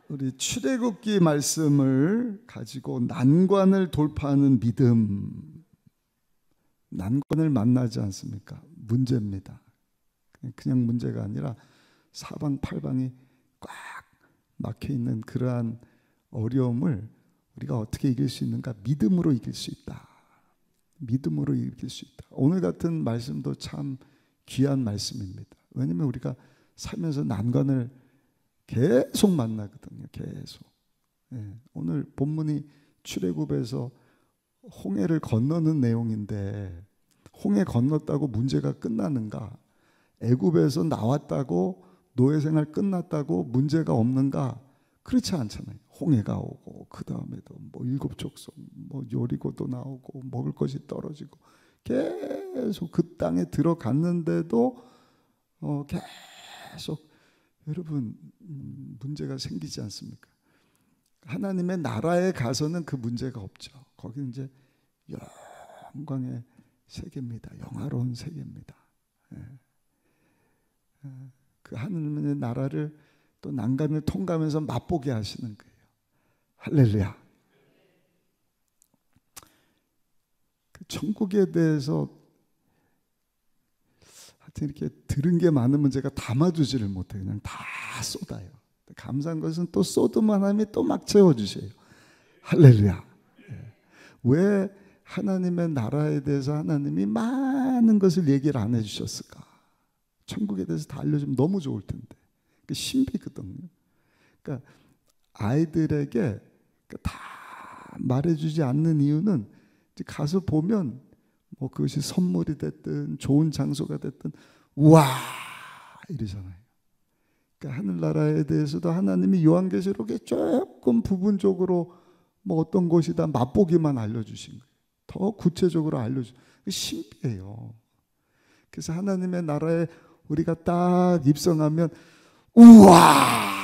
우리 출애굽기 말씀을 가지고 난관을 돌파하는 믿음, 난관을 만나지 않습니까? 문제입니다. 그냥 문제가 아니라 사방팔방이 꽉 막혀있는 그러한 어려움을 우리가 어떻게 이길 수 있는가? 믿음으로 이길 수 있다. 믿음으로 이길 수 있다. 오늘 같은 말씀도 참 귀한 말씀입니다. 왜냐하면 우리가 살면서 난관을 계속 만나거든요. 계속. 오늘 본문이 출애굽에서 홍해를 건너는 내용인데, 홍해 건넜다고 문제가 끝나는가? 애굽에서 나왔다고 노예 생활 끝났다고 문제가 없는가? 그렇지 않잖아요. 홍해가 오고 그 다음에도 뭐 일곱 족속, 뭐 요리고도 나오고 먹을 것이 떨어지고 계속 그 땅에 들어갔는데도 계속 여러분 문제가 생기지 않습니까? 하나님의 나라에 가서는 그 문제가 없죠. 거기 이제 영광의 세계입니다. 영화로운 세계입니다. 그 하나님의 나라를 또 난간을 통과하면서 맛보게 하시는 거예요. 할렐루야. 그 천국에 대해서 하여튼 이렇게 들은 게 많으면 제가 담아두지를 못해요. 그냥 다 쏟아요. 감사한 것은 또 쏟으면 하나님이 또 막 채워주세요. 할렐루야. 왜 하나님의 나라에 대해서 하나님이 많은 것을 얘기를 안 해주셨을까? 천국에 대해서 다 알려주면 너무 좋을 텐데. 그 신비거든요. 그러니까 아이들에게 다 말해주지 않는 이유는 가서 보면 뭐 그것이 선물이 됐든 좋은 장소가 됐든 우와 이러잖아요. 그러니까 하늘나라에 대해서도 하나님이 요한계시록에 조금 부분적으로 뭐 어떤 곳이다 맛보기만 알려주신 거예요. 더 구체적으로 알려주신 거예요. 신비해요. 그래서 하나님의 나라에 우리가 딱 입성하면 우와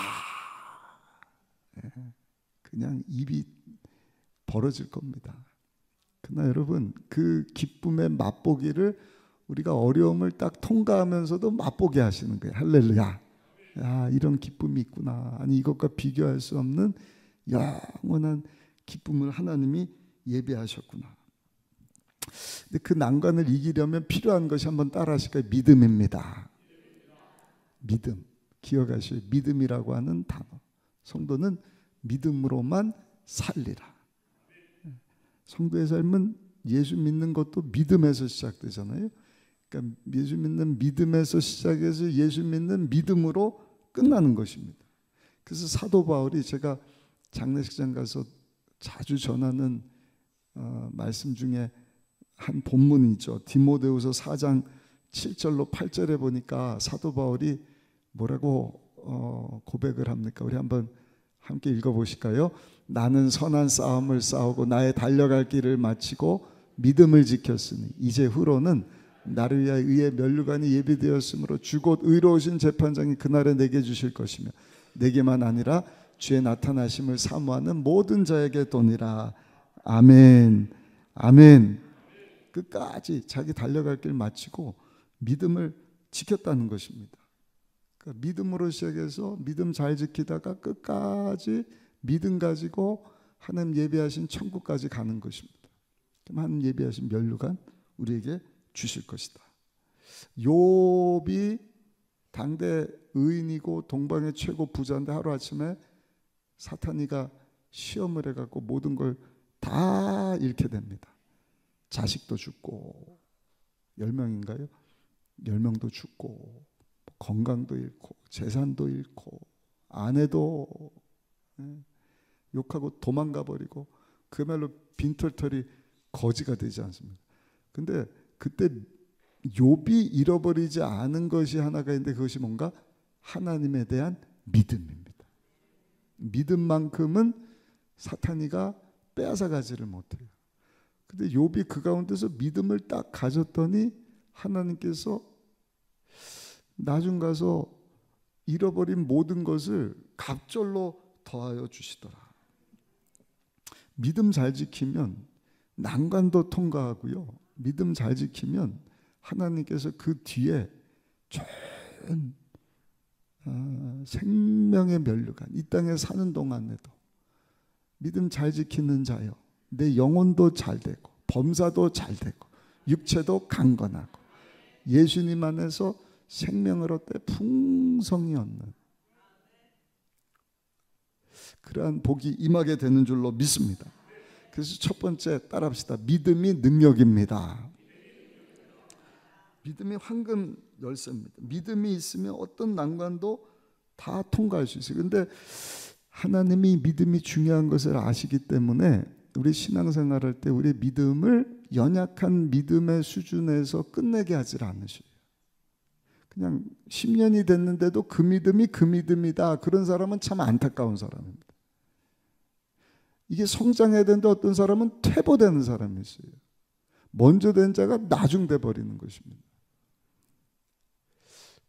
그냥 입이 벌어질 겁니다. 그러나 여러분 그 기쁨의 맛보기를 우리가 어려움을 딱 통과하면서도 맛보게 하시는 거예요. 할렐루야. 야, 이런 기쁨이 있구나. 아니 이것과 비교할 수 없는 영원한 기쁨을 하나님이 예비하셨구나. 근데 그 난관을 이기려면 필요한 것이 한번 따라 하실까요? 믿음입니다. 믿음. 기억하셔요. 믿음이라고 하는 단어. 성도는 믿음으로만 살리라. 성도의 삶은 예수 믿는 것도 믿음에서 시작되잖아요. 그러니까 예수 믿는 믿음에서 시작해서 예수 믿는 믿음으로 끝나는 것입니다. 그래서 사도 바울이 제가 장례식장 가서 자주 전하는 말씀 중에 한 본문이죠. 디모데후서 4장 7절로 8절에 보니까 사도 바울이 뭐라고 고백을 합니까? 우리 한번 함께 읽어보실까요? 나는 선한 싸움을 싸우고 나의 달려갈 길을 마치고 믿음을 지켰으니 이제 후로는 나를 위하여 의의 면류관이 예비되었으므로 주 곧 의로우신 재판장이 그날에 내게 주실 것이며 내게만 아니라 주의 나타나심을 사모하는 모든 자에게 도니라. 아멘. 아멘. 끝까지 자기 달려갈 길 마치고 믿음을 지켰다는 것입니다. 그러니까 믿음으로 시작해서 믿음 잘 지키다가 끝까지 믿음 가지고 하나님 예비하신 천국까지 가는 것입니다. 하나님 예비하신 면류관 우리에게 주실 것이다. 욥이 당대 의인이고 동방의 최고 부자인데 하루아침에 사탄이가 시험을 해갖고 모든 걸 다 잃게 됩니다. 자식도 죽고 10명인가요? 10명도 죽고 건강도 잃고 재산도 잃고 아내도 욕하고 도망가 버리고 그야말로 빈털털이 거지가 되지 않습니까? 근데 그때 욥이 잃어버리지 않은 것이 하나가 있는데 그것이 뭔가 하나님에 대한 믿음입니다. 믿음만큼은 사탄이가 빼앗아가지를 못해요. 근데 욥이 그 가운데서 믿음을 딱 가졌더니 하나님께서 나중 가서 잃어버린 모든 것을 갑절로 더하여 주시더라. 믿음 잘 지키면 난관도 통과하고요. 믿음 잘 지키면 하나님께서 그 뒤에 좋은 생명의 면류관 이 땅에 사는 동안에도 믿음 잘 지키는 자여 내 영혼도 잘 되고 범사도 잘 되고 육체도 강건하고 예수님 안에서 생명을 얻되 풍성히 얻는 그러한 복이 임하게 되는 줄로 믿습니다. 그래서 첫 번째 따라합시다. 믿음이 능력입니다. 믿음이 황금 열쇠입니다. 믿음이 있으면 어떤 난관도 다 통과할 수 있어요. 그런데 하나님이 믿음이 중요한 것을 아시기 때문에 우리 신앙생활할 때 우리 믿음을 연약한 믿음의 수준에서 끝내게 하질 않으셔요. 그냥 10년이 됐는데도 그 믿음이 그 믿음이다. 그런 사람은 참 안타까운 사람입니다. 이게 성장해야 되는데 어떤 사람은 퇴보되는 사람이 있어요. 먼저 된 자가 나중돼 버리는 것입니다.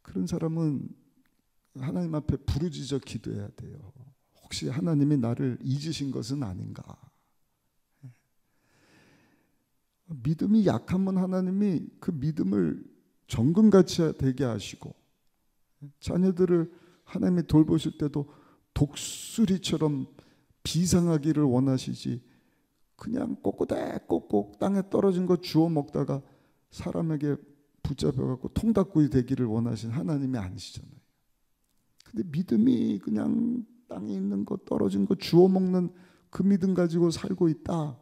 그런 사람은 하나님 앞에 부르짖어 기도해야 돼요. 혹시 하나님이 나를 잊으신 것은 아닌가? 믿음이 약하면 하나님이 그 믿음을 정금같이 되게 하시고 자녀들을 하나님이 돌보실 때도 독수리처럼 비상하기를 원하시지 그냥 꼬꼬댁 땅에 떨어진 거 주워 먹다가 사람에게 붙잡혀갖고 통닭구이 되기를 원하신 하나님이 아니시잖아요. 근데 믿음이 그냥 땅에 있는 거 떨어진 거 주워 먹는 그 믿음 가지고 살고 있다.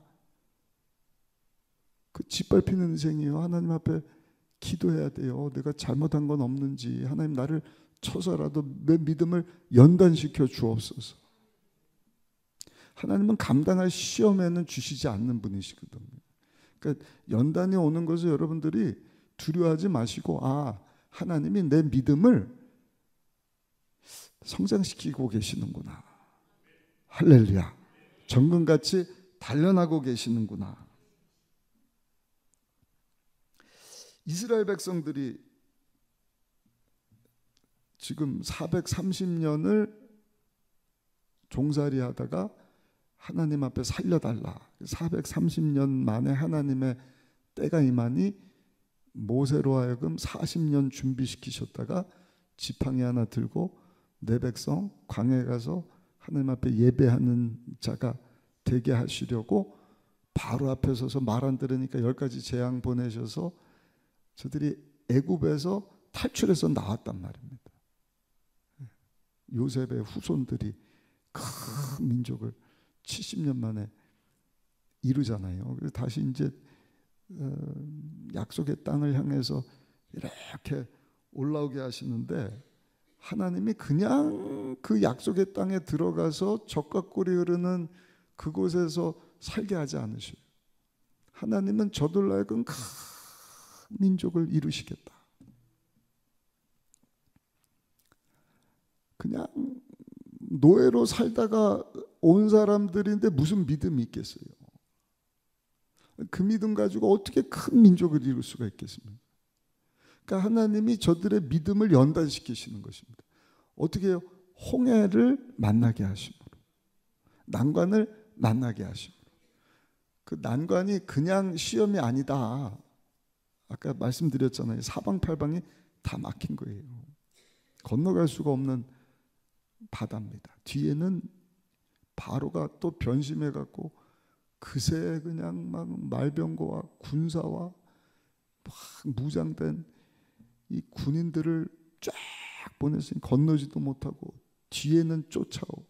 그 짓밟히는 인생이에요. 하나님 앞에 기도해야 돼요. 내가 잘못한 건 없는지 하나님 나를 쳐서라도 내 믿음을 연단시켜 주옵소서. 하나님은 감당할 시험에는 주시지 않는 분이시거든요. 그러니까 연단이 오는 것을 여러분들이 두려워하지 마시고 하나님이 내 믿음을 성장시키고 계시는구나. 할렐루야. 정금같이 단련하고 계시는구나. 이스라엘 백성들이 지금 430년을 종살이 하다가 하나님 앞에 살려달라. 430년 만에 하나님의 때가 임하니 모세로 하여금 40년 준비시키셨다가 지팡이 하나 들고 내 백성 광야에 가서 하나님 앞에 예배하는 자가 되게 하시려고 바로 앞에 서서 말 안 들으니까 10가지 재앙 보내셔서 저들이 애굽에서 탈출해서 나왔단 말입니다. 요셉의 후손들이 큰 민족을 70년 만에 이루잖아요. 그래서 다시 이제 약속의 땅을 향해서 이렇게 올라오게 하시는데 하나님이 그냥 그 약속의 땅에 들어가서 젖과 꿀이 흐르는 그곳에서 살게 하지 않으셔요. 하나님은 저들로 하여금 큰 민족을 이루시겠다. 그냥 노예로 살다가 온 사람들인데 무슨 믿음이 있겠어요? 그 믿음 가지고 어떻게 큰 민족을 이룰 수가 있겠습니까? 그러니까 하나님이 저들의 믿음을 연단시키시는 것입니다. 어떻게 해요? 홍해를 만나게 하심으로, 난관을 만나게 하심으로. 그 난관이 그냥 시험이 아니다. 아까 말씀드렸잖아요. 사방팔방이 다 막힌 거예요. 건너갈 수가 없는 바다입니다. 뒤에는 바로가 또 변심해갖고 그새 그냥 막 말병거와 군사와 막 무장된 이 군인들을 쫙 보냈으니 건너지도 못하고 뒤에는 쫓아오고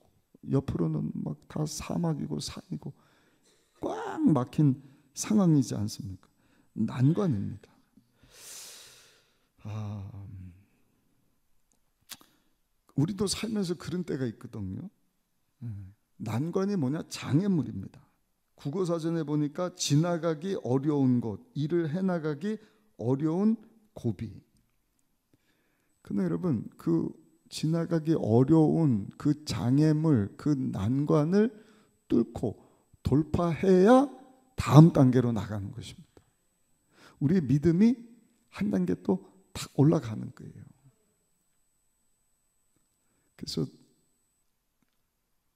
옆으로는 막 다 사막이고 산이고 꽉 막힌 상황이지 않습니까? 난관입니다. 우리도 살면서 그런 때가 있거든요. 난관이 뭐냐? 장애물입니다. 국어사전에 보니까 지나가기 어려운 곳, 일을 해나가기 어려운 고비. 근데 여러분, 그 지나가기 어려운 그 장애물, 그 난관을 뚫고 돌파해야 다음 단계로 나가는 것입니다. 우리의 믿음이 한 단계 또 탁 올라가는 거예요. 그래서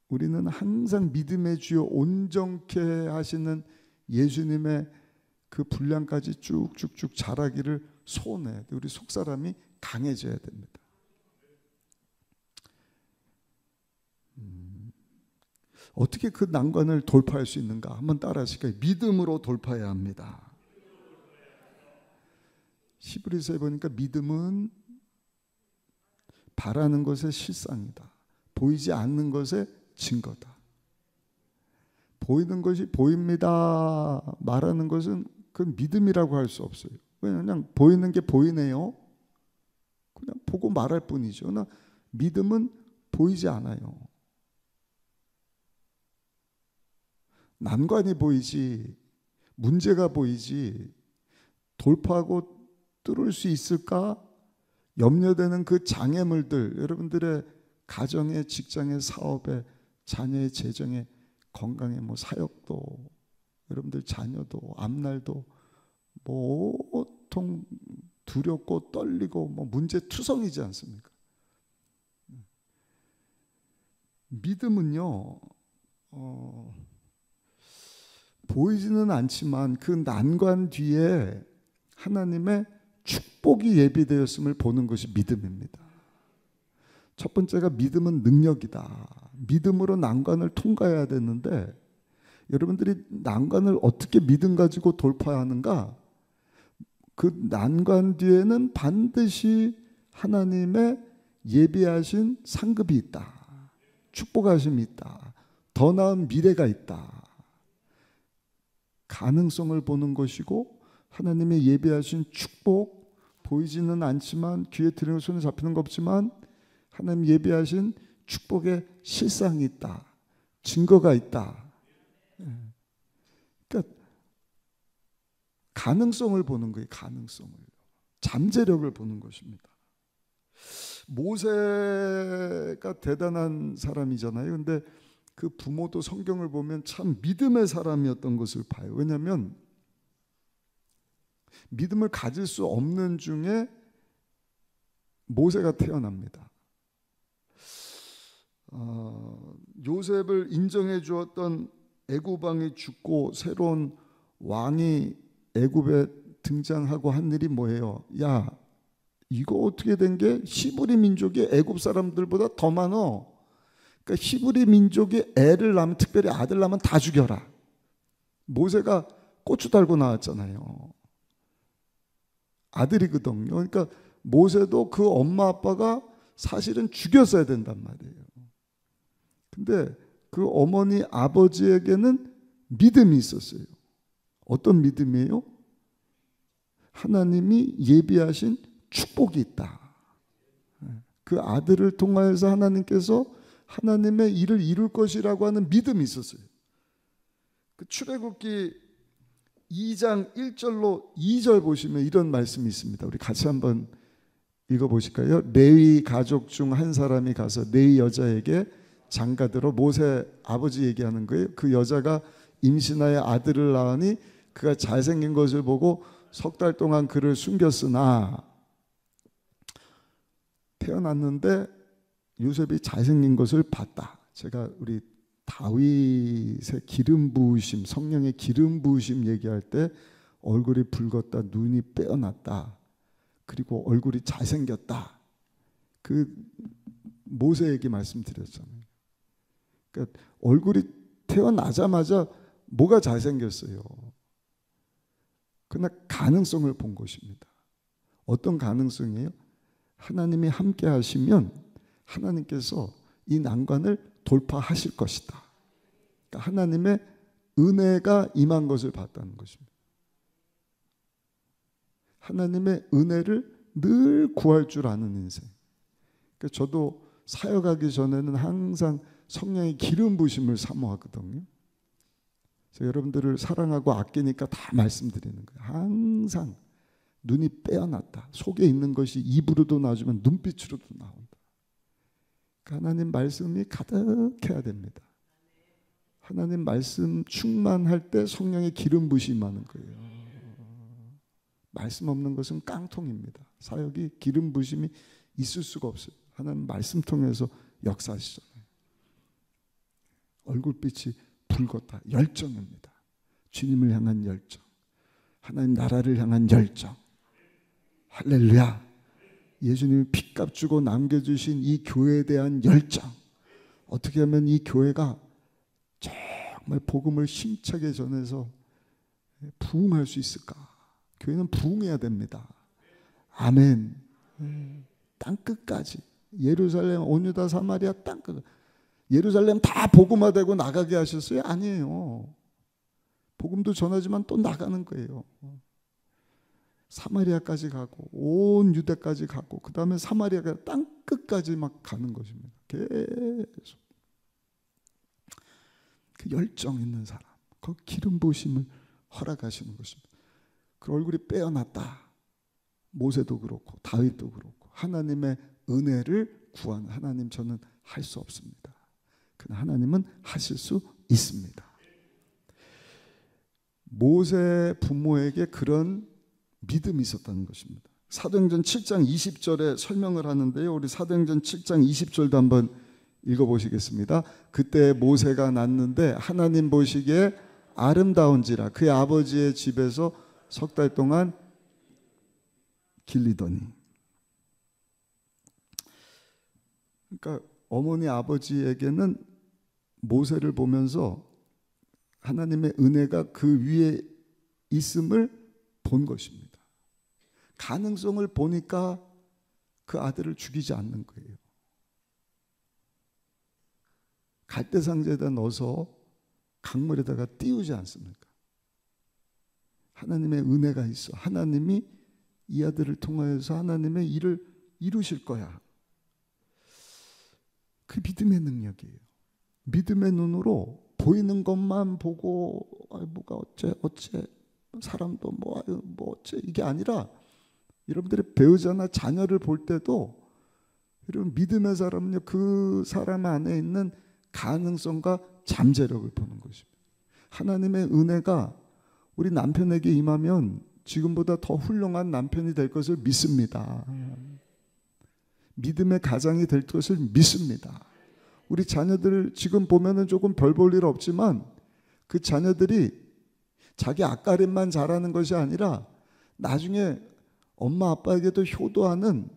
우리는 항상 믿음의 주요 온전케 하시는 예수님의 그 분량까지 쭉쭉쭉 자라기를 소원해야 돼. 우리 속사람이 강해져야 됩니다. 어떻게 그 난관을 돌파할 수 있는가? 한번 따라 하실까요? 믿음으로 돌파해야 합니다. 히브리서에 보니까 믿음은 바라는 것의 실상이다. 보이지 않는 것의 증거다. 보이는 것이 보입니다 말하는 것은 그건 믿음이라고 할 수 없어요. 그냥 보이는 게 보이네요. 그냥 보고 말할 뿐이죠. 그러나 믿음은 보이지 않아요. 난관이 보이지, 문제가 보이지, 돌파하고 뚫을 수 있을까 염려되는 그 장애물들, 여러분들의 가정에, 직장에, 사업에, 자녀의 재정에, 건강에, 뭐 사역도, 여러분들 자녀도, 앞날도 보통 두렵고 떨리고 뭐 문제투성이지 않습니까? 믿음은요, 보이지는 않지만 그 난관 뒤에 하나님의 축복이 예비되었음을 보는 것이 믿음입니다. 첫 번째가 믿음은 능력이다. 믿음으로 난관을 통과해야 되는데 여러분들이 난관을 어떻게 믿음 가지고 돌파하는가? 그 난관 뒤에는 반드시 하나님의 예비하신 상급이 있다. 축복하심이 있다. 더 나은 미래가 있다. 가능성을 보는 것이고 하나님의 예비하신 축복, 보이지는 않지만 귀에 들리는 손에 잡히는 거 없지만 하나님 예비하신 축복의 실상이 있다. 증거가 있다. 그러니까 가능성을 보는 거예요. 가능성을. 잠재력을 보는 것입니다. 모세가 대단한 사람이잖아요. 근데 그 부모도 성경을 보면 참 믿음의 사람이었던 것을 봐요. 왜냐하면 믿음을 가질 수 없는 중에 모세가 태어납니다. 요셉을 인정해 주었던 애굽 왕이 죽고 새로운 왕이 애굽에 등장하고 한 일이 뭐예요? 야, 이거 어떻게 된 게 히브리 민족이 애굽 사람들보다 더 많어. 그러니까 히브리 민족이 애를 낳으면, 특별히 아들 낳으면 다 죽여라. 모세가 고추 달고 나왔잖아요. 아들이거든요. 그러니까 모세도 그 엄마 아빠가 사실은 죽였어야 된단 말이에요. 근데 그 어머니 아버지에게는 믿음이 있었어요. 어떤 믿음이에요? 하나님이 예비하신 축복이 있다. 그 아들을 통하여서 하나님께서 하나님의 일을 이룰 것이라고 하는 믿음이 있었어요. 그 출애굽기 2장 1절로 2절 보시면 이런 말씀이 있습니다. 우리 같이 한번 읽어보실까요? 레위 가족 중 한 사람이 가서 레위 여자에게 장가들어, 모세 아버지 얘기하는 거예요. 그 여자가 임신하여 아들을 낳으니 그가 잘생긴 것을 보고 석 달 동안 그를 숨겼으나 태어났는데 요셉이 잘생긴 것을 봤다. 제가 우리 다윗의 기름 부으심, 성령의 기름 부으심 얘기할 때 얼굴이 붉었다, 눈이 빼어났다, 그리고 얼굴이 잘생겼다. 그 모세 얘기 말씀드렸잖아요. 그러니까 얼굴이 태어나자마자 뭐가 잘생겼어요. 그러나 가능성을 본 것입니다. 어떤 가능성이에요? 하나님이 함께 하시면 하나님께서 이 난관을 돌파하실 것이다. 그러니까 하나님의 은혜가 임한 것을 봤다는 것입니다. 하나님의 은혜를 늘 구할 줄 아는 인생. 그러니까 저도 사역하기 전에는 항상 성령의 기름 부으심을 사모하거든요. 그래서 여러분들을 사랑하고 아끼니까 다 말씀드리는 거예요. 항상 눈이 빼어났다. 속에 있는 것이 입으로도 나오지만 눈빛으로도 나온다. 그러니까 하나님 말씀이 가득해야 됩니다. 하나님 말씀 충만할 때 성령의 기름 부으심이 많은 거예요. 말씀 없는 것은 깡통입니다. 사역이 기름 부으심이 있을 수가 없어요. 하나님 말씀 통해서 역사하시잖아요. 얼굴빛이 붉었다. 열정입니다. 주님을 향한 열정, 하나님 나라를 향한 열정. 할렐루야. 예수님이 핏값 주고 남겨주신 이 교회에 대한 열정. 어떻게 하면 이 교회가 정말 복음을 힘차게 전해서 부흥할 수 있을까? 교회는 부흥해야 됩니다. 아멘. 땅끝까지 예루살렘, 온 유다, 사마리아 땅끝. 예루살렘 다 복음화되고 나가게 하셨어요? 아니에요. 복음도 전하지만 또 나가는 거예요. 사마리아까지 가고 온 유대까지 가고 그 다음에 사마리아가 땅끝까지 막 가는 것입니다. 계속 그 열정 있는 사람, 그 기름 부으심을 허락하시는 것입니다. 그 얼굴이 빼어났다. 모세도 그렇고 다윗도 그렇고 하나님의 은혜를 구하는 하나님, 저는 할 수 없습니다. 그러나 하나님은 하실 수 있습니다. 모세 부모에게 그런 믿음이 있었다는 것입니다. 사도행전 7장 20절에 설명을 하는데요. 우리 사도행전 7장 20절도 한번 읽어보시겠습니다. 그때 모세가 낳는데 하나님 보시기에 아름다운지라 그의 아버지의 집에서 석 달 동안 길리더니. 그러니까 어머니 아버지에게는 모세를 보면서 하나님의 은혜가 그 위에 있음을 본 것입니다. 가능성을 보니까 그 아들을 죽이지 않는 거예요. 갈대상자에다 넣어서 강물에다가 띄우지 않습니까? 하나님의 은혜가 있어. 하나님이 이 아들을 통하여서 하나님의 일을 이루실 거야. 그 믿음의 능력이에요. 믿음의 눈으로 보이는 것만 보고 뭐가 어째 사람도 뭐 어째 이게 아니라, 여러분들의 배우자나 자녀를 볼 때도 여러분 믿음의 사람은요, 그 사람 안에 있는 가능성과 잠재력을 보는 것입니다. 하나님의 은혜가 우리 남편에게 임하면 지금보다 더 훌륭한 남편이 될 것을 믿습니다. 믿음의 가장이 될 것을 믿습니다. 우리 자녀들 지금 보면은 조금 별 볼 일 없지만 그 자녀들이 자기 앞가림만 잘하는 것이 아니라 나중에 엄마 아빠에게도 효도하는,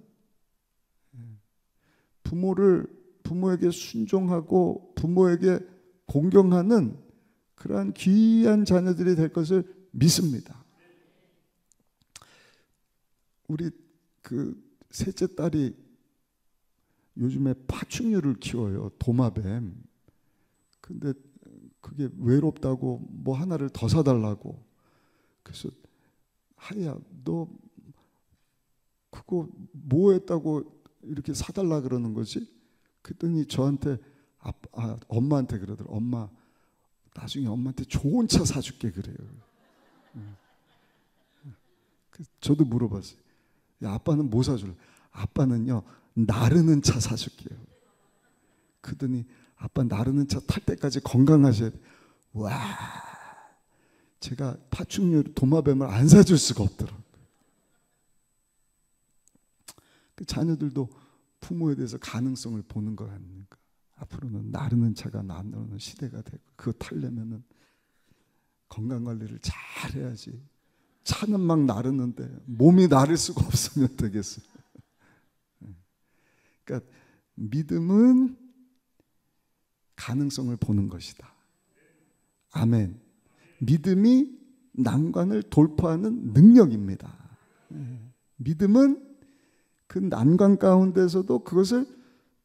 부모에게 순종하고 부모에게 공경하는 그러한 귀한 자녀들이 될 것을 믿습니다. 우리 그 셋째 딸이 요즘에 파충류를 키워요. 도마뱀. 근데 그게 외롭다고 뭐 하나를 더 사달라고. 그래서 하야, 너 그거 뭐 했다고 이렇게 사달라 그러는 거지? 그랬더니 저한테 엄마한테 그러더라고요. 엄마, 나중에 엄마한테 좋은 차 사줄게 그래요. 저도 물어봤어요. 야, 아빠는 뭐 사줄래? 아빠는요, 나르는 차 사줄게요. 그러더니 아빠 나르는 차 탈 때까지 건강하셔야 돼. 와, 제가 파충류 도마뱀을 안 사줄 수가 없더라고요. 그 자녀들도 부모에 대해서 가능성을 보는 거 아닙니까? 앞으로는 나르는 차가 나누는 시대가 되고, 그거 타려면은 건강관리를 잘 해야지. 차는 막 나르는데 몸이 나를 수가 없으면 되겠어요. 그러니까 믿음은 가능성을 보는 것이다. 아멘. 믿음이 난관을 돌파하는 능력입니다. 믿음은 그 난관 가운데서도 그것을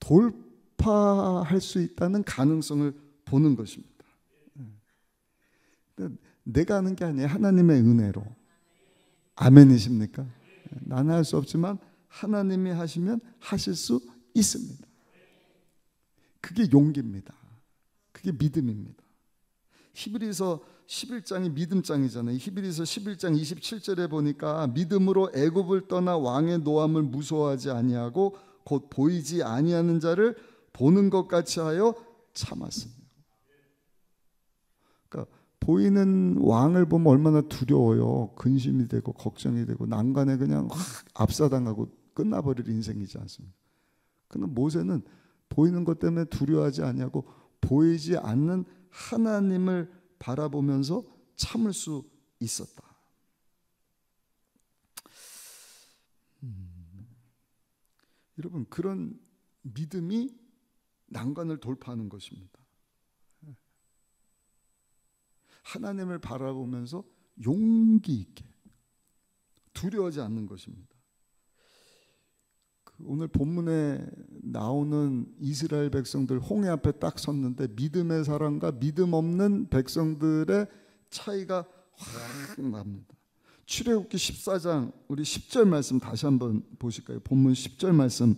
돌파할 수 있다는 가능성을 보는 것입니다. 내가 하는 게 아니에요. 하나님의 은혜로. 아멘이십니까? 나는 할 수 없지만 하나님이 하시면 하실 수 있습니다. 그게 용기입니다. 그게 믿음입니다. 히브리서 11장이 믿음장이잖아요. 히브리서 11장 27절에 보니까 믿음으로 애굽을 떠나 왕의 노함을 무서워하지 아니하고 곧 보이지 아니하는 자를 보는 것 같이 하여 참았습니다. 그러니까 보이는 왕을 보면 얼마나 두려워요. 근심이 되고 걱정이 되고 난관에 그냥 확 압사당하고 끝나버릴 인생이지 않습니까? 그러나 모세는 보이는 것 때문에 두려워하지 아니하고 보이지 않는 하나님을 바라보면서 참을 수 있었다. 여러분, 그런 믿음이 난관을 돌파하는 것입니다. 하나님을 바라보면서 용기 있게 두려워하지 않는 것입니다. 오늘 본문에 나오는 이스라엘 백성들 홍해 앞에 딱 섰는데 믿음의 사람과 믿음 없는 백성들의 차이가 확 납니다. 출애굽기 14장 우리 10절 말씀 다시 한번 보실까요? 본문 10절 말씀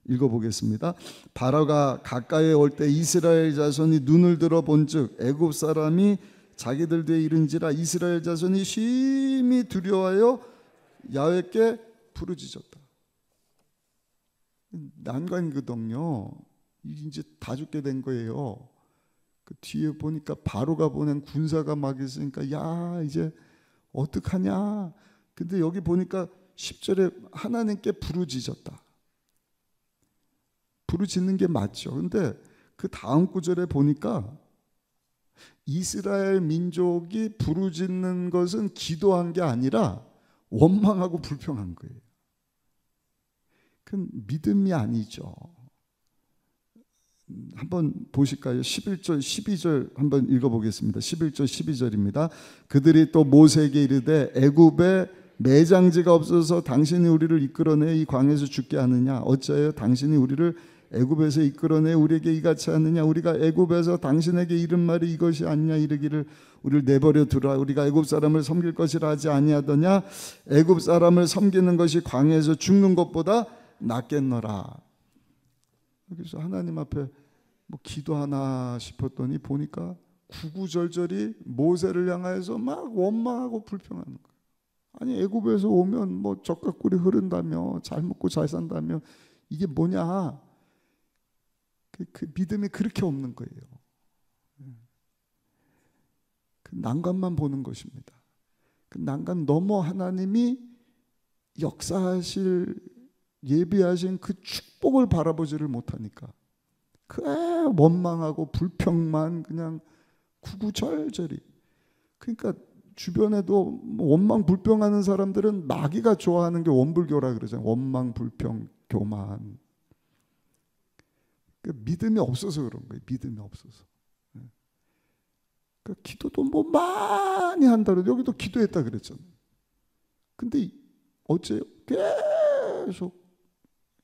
읽어보겠습니다. 바로가 가까이 올 때 이스라엘 자손이 눈을 들어 본즉 애굽 사람이 자기들 뒤에 이른지라 이스라엘 자손이 심히 두려워하여 야훼께 부르짖었다. 난관이거든요. 이제 다 죽게 된 거예요. 그 뒤에 보니까 바로가 보낸 군사가 막 있으니까 야 이제 어떡하냐. 근데 여기 보니까 10절에 하나님께 부르짖었다. 부르짖는 게 맞죠. 근데 그 다음 구절에 보니까 이스라엘 민족이 부르짖는 것은 기도한 게 아니라 원망하고 불평한 거예요. 그건 믿음이 아니죠. 한번 보실까요? 11절 12절 한번 읽어보겠습니다. 11절 12절입니다. 그들이 또 모세에게 이르되 애굽에 매장지가 없어서 당신이 우리를 이끌어내 이 광야에서 죽게 하느냐? 어찌하여 당신이 우리를 애굽에서 이끌어내 우리에게 이같이 하느냐? 우리가 애굽에서 당신에게 이른 말이 이것이 아니냐? 이르기를 우리를 내버려 두라. 우리가 애굽 사람을 섬길 것이라 하지 아니하더냐? 애굽 사람을 섬기는 것이 광야에서 죽는 것보다 낫겠노라. 여기서 하나님 앞에 뭐 기도하나 싶었더니 보니까 구구절절이 모세를 향하여서 막 원망하고 불평하는 거예요. 아니 애굽에서 오면 뭐 젖과 꿀이 흐른다며 잘 먹고 잘 산다며 이게 뭐냐. 그 믿음이 그렇게 없는 거예요. 그 난관만 보는 것입니다. 그 난관 넘어 하나님이 역사하실 예비하신 그 축복을 바라보지를 못하니까 그래 원망하고 불평만 그냥 구구절절이. 그러니까 주변에도 원망 불평하는 사람들은 마귀가 좋아하는 게 원불교라 그러잖아요. 원망 불평 교만. 그러니까 믿음이 없어서 그런 거예요. 믿음이 없어서. 그러니까 기도도 뭐 많이 한다 그러죠. 여기도 기도했다 그랬잖아요. 근데 어째요? 계속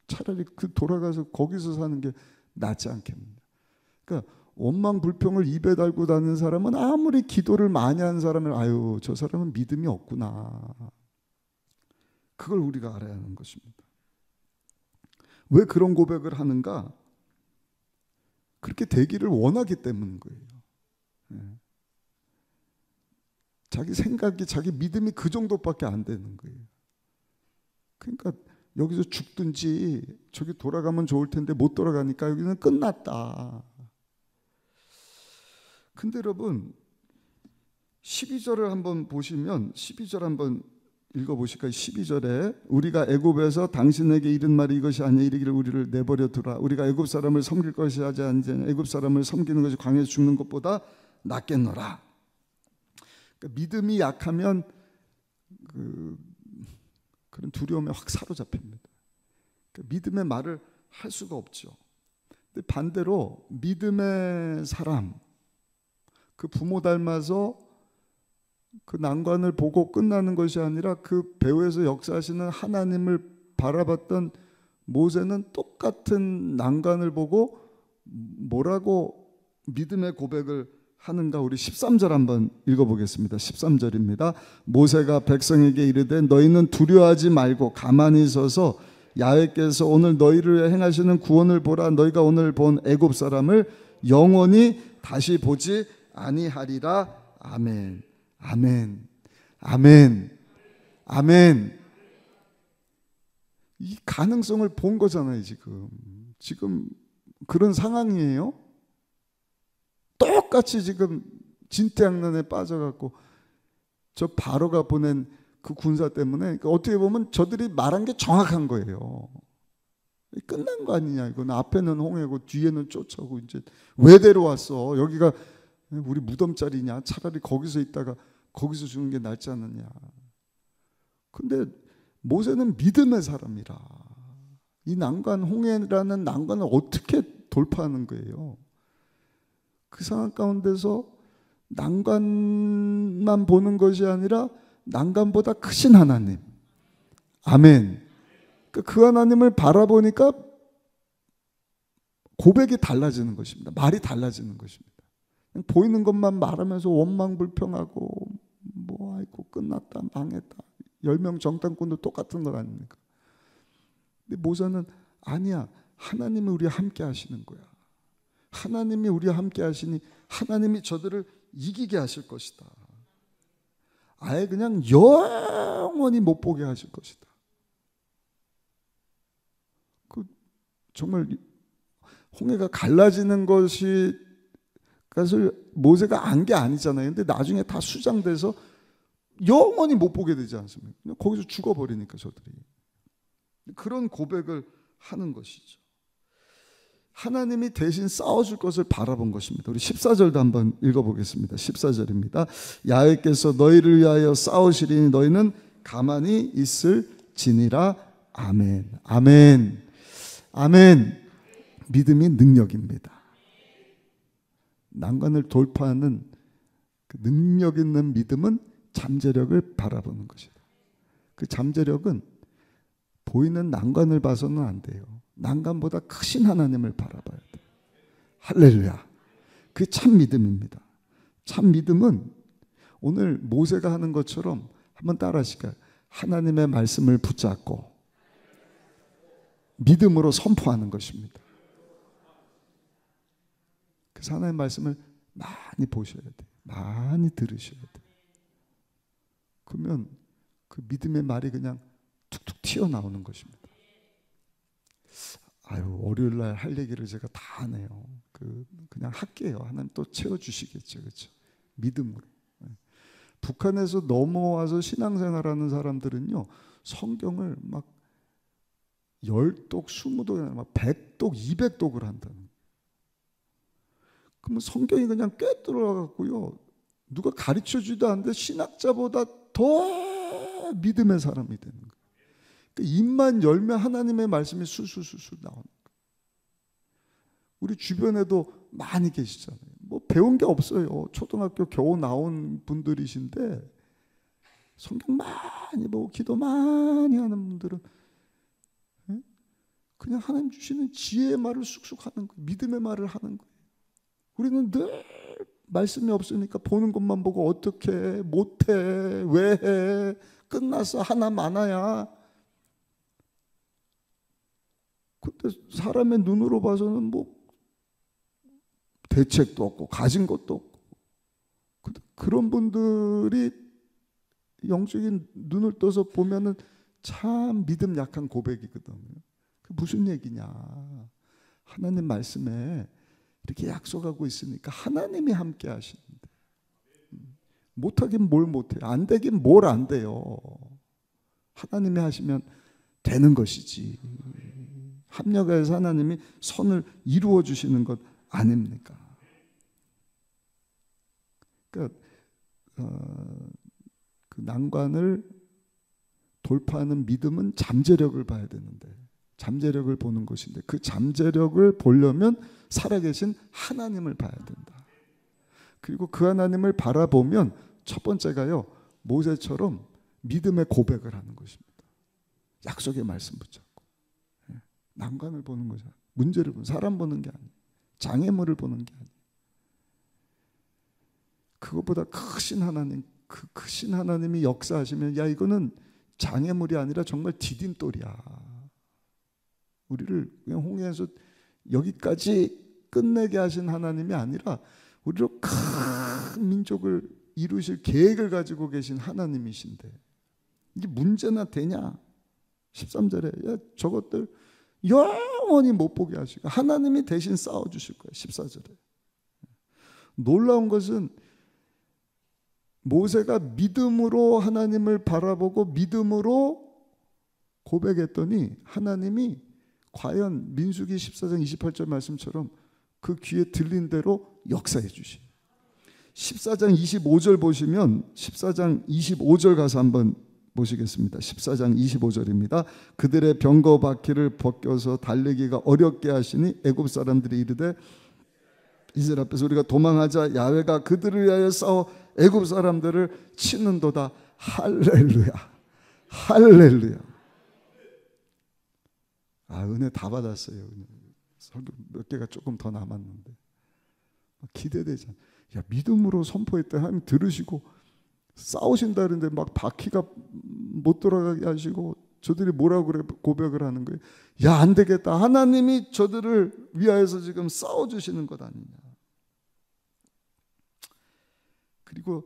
차라리 그 돌아가서 거기서 사는 게 낫지 않겠느냐. 그러니까 원망 불평을 입에 달고 다니는 사람은 아무리 기도를 많이 하는 사람은 아유 저 사람은 믿음이 없구나. 그걸 우리가 알아야 하는 것입니다. 왜 그런 고백을 하는가? 그렇게 되기를 원하기 때문인 거예요. 자기 생각이 자기 믿음이 그 정도밖에 안 되는 거예요. 그러니까 여기서 죽든지 저기 돌아가면 좋을 텐데 못 돌아가니까 여기는 끝났다. 근데 여러분 12절을 한번 보시면 12절 한번 읽어보실까요? 12절에 우리가 애굽에서 당신에게 이른 말이 이것이 아니냐 이르기를 우리를 내버려 두라. 우리가 애굽 사람을 섬길 것이 하지 않느냐. 애굽 사람을 섬기는 것이 광야에서 죽는 것보다 낫겠노라. 그러니까 믿음이 약하면 그런 두려움에 확 사로잡힙니다. 그러니까 믿음의 말을 할 수가 없죠. 근데 반대로 믿음의 사람, 그 부모 닮아서 그 난관을 보고 끝나는 것이 아니라 그 배후에서 역사하시는 하나님을 바라봤던 모세는 똑같은 난관을 보고 뭐라고 믿음의 고백을 하는가. 우리 13절 한번 읽어보겠습니다. 13절입니다. 모세가 백성에게 이르되 너희는 두려워하지 말고 가만히 서서 야훼께서 오늘 너희를 위해 행하시는 구원을 보라. 너희가 오늘 본 애굽 사람을 영원히 다시 보지 아니하리라. 아멘. 아멘. 아멘. 아멘. 이 가능성을 본 거잖아요. 지금 그런 상황이에요. 똑같이 지금 진퇴양난에 빠져갖고 저 바로가 보낸 그 군사 때문에 그러니까 어떻게 보면 저들이 말한 게 정확한 거예요. 끝난 거 아니냐. 이건 앞에는 홍해고 뒤에는 쫓아오고 이제 왜 데려왔어? 여기가 우리 무덤자리냐? 차라리 거기서 있다가 거기서 죽는 게 낫지 않느냐. 근데 모세는 믿음의 사람이라 이 난관, 홍해라는 난관을 어떻게 돌파하는 거예요? 그 상황 가운데서 난관만 보는 것이 아니라 난관보다 크신 하나님. 아멘. 그 하나님을 바라보니까 고백이 달라지는 것입니다. 말이 달라지는 것입니다. 보이는 것만 말하면서 원망불평하고 뭐 아이고 끝났다 망했다. 10명 정탐꾼도 똑같은 것 아닙니까? 근데 모세는 아니야. 하나님이 우리와 함께 하시는 거야. 하나님이 우리와 함께 하시니 하나님이 저들을 이기게 하실 것이다. 아예 그냥 영원히 못 보게 하실 것이다. 정말 홍해가 갈라지는 것을 모세가 안 게 아니잖아요. 근데 나중에 다 수장돼서 영원히 못 보게 되지 않습니까? 그냥 거기서 죽어버리니까 저들이. 그런 고백을 하는 것이죠. 하나님이 대신 싸워줄 것을 바라본 것입니다. 우리 14절도 한번 읽어보겠습니다. 14절입니다. 야훼께서 너희를 위하여 싸우시리니 너희는 가만히 있을지니라. 아멘. 아멘. 아멘. 믿음이 능력입니다. 난관을 돌파하는 그 능력 있는 믿음은 잠재력을 바라보는 것이다. 그 잠재력은 보이는 난관을 봐서는 안 돼요. 난관보다 크신 하나님을 바라봐야 돼요. 할렐루야. 그게 참 믿음입니다. 참 믿음은 오늘 모세가 하는 것처럼 한번 따라 하실까요? 하나님의 말씀을 붙잡고 믿음으로 선포하는 것입니다. 그래서 하나님의 말씀을 많이 보셔야 돼요. 많이 들으셔야 돼요. 그러면 그 믿음의 말이 그냥 툭툭 튀어나오는 것입니다. 아유, 월요일 날 할 얘기를 제가 다 하네요. 그냥 할게요. 하나님 또 채워주시겠죠. 그렇죠? 믿음으로. 북한에서 넘어와서 신앙생활하는 사람들은요, 성경을 막 10독, 20독이 아니라 막 100독, 200독을 한다는 거예요. 그러면 성경이 그냥 꿰뚫어갖고요, 누가 가르쳐주지도 않는데 신학자보다 더 믿음의 사람이 되는 거예요. 그러니까 입만 열면 하나님의 말씀이 술술술술 나오는 거예요. 우리 주변에도 많이 계시잖아요. 뭐 배운 게 없어요. 초등학교 겨우 나온 분들이신데 성경 많이 보고 기도 많이 하는 분들은 그냥 하나님 주시는 지혜의 말을 쑥쑥 하는 거예요. 믿음의 말을 하는 거예요. 우리는 늘 말씀이 없으니까 보는 것만 보고 어떻게 해, 못해, 왜 해, 끝났어, 하나 많아야. 근데 사람의 눈으로 봐서는 뭐 대책도 없고 가진 것도 없고, 근데 그런 분들이 영적인 눈을 떠서 보면은 참 믿음 약한 고백이거든요. 무슨 얘기냐? 하나님 말씀에 이렇게 약속하고 있으니까 하나님이 함께 하시는데 못하긴 뭘 못해요. 안 되긴 뭘 안 돼요. 하나님이 하시면 되는 것이지. 합력해서 하나님이 선을 이루어 주시는 것 아닙니까? 그러니까 그 난관을 돌파하는 믿음은 잠재력을 봐야 되는데, 잠재력을 보는 것인데, 그 잠재력을 보려면 살아계신 하나님을 봐야 된다. 그리고 그 하나님을 바라보면 첫 번째가요, 모세처럼 믿음의 고백을 하는 것입니다. 약속의 말씀 붙잡고 난관을 보는 거죠. 문제를 보는, 사람 보는 게 아니에요. 장애물을 보는 게 아니에요. 그것보다 크신 하나님, 그 크신 하나님이 역사하시면 야, 이거는 장애물이 아니라 정말 디딤돌이야. 우리를 그냥 홍해에서 여기까지 끝내게 하신 하나님이 아니라 우리로 큰 민족을 이루실 계획을 가지고 계신 하나님이신데 이게 문제나 되냐? 13절에 야, 저것들 영원히 못 보게 하시고 하나님이 대신 싸워주실 거예요. 14절에. 놀라운 것은 모세가 믿음으로 하나님을 바라보고 믿음으로 고백했더니 하나님이 과연 민수기 14장 28절 말씀처럼 그 귀에 들린 대로 역사해 주시. 14장 25절 보시면 14장 25절 가서 한번 보시겠습니다. 14장 25절입니다. 그들의 병거 바퀴를 벗겨서 달리기가 어렵게 하시니 애굽 사람들이 이르되 이스라엘 앞에서 우리가 도망하자 야훼가 그들을 위하여 싸워 애굽 사람들을 치는도다. 할렐루야. 할렐루야. 은혜 다 받았어요. 설교 몇 개가 조금 더 남았는데 기대되잖아. 야, 믿음으로 선포했다 하나님 들으시고 싸우신다 그러는데 막 바퀴가 못 돌아가게 하시고 저들이 뭐라고 그래 고백을 하는 거예요. 야, 안 되겠다. 하나님이 저들을 위하여서 지금 싸워주시는 것 아니냐. 그리고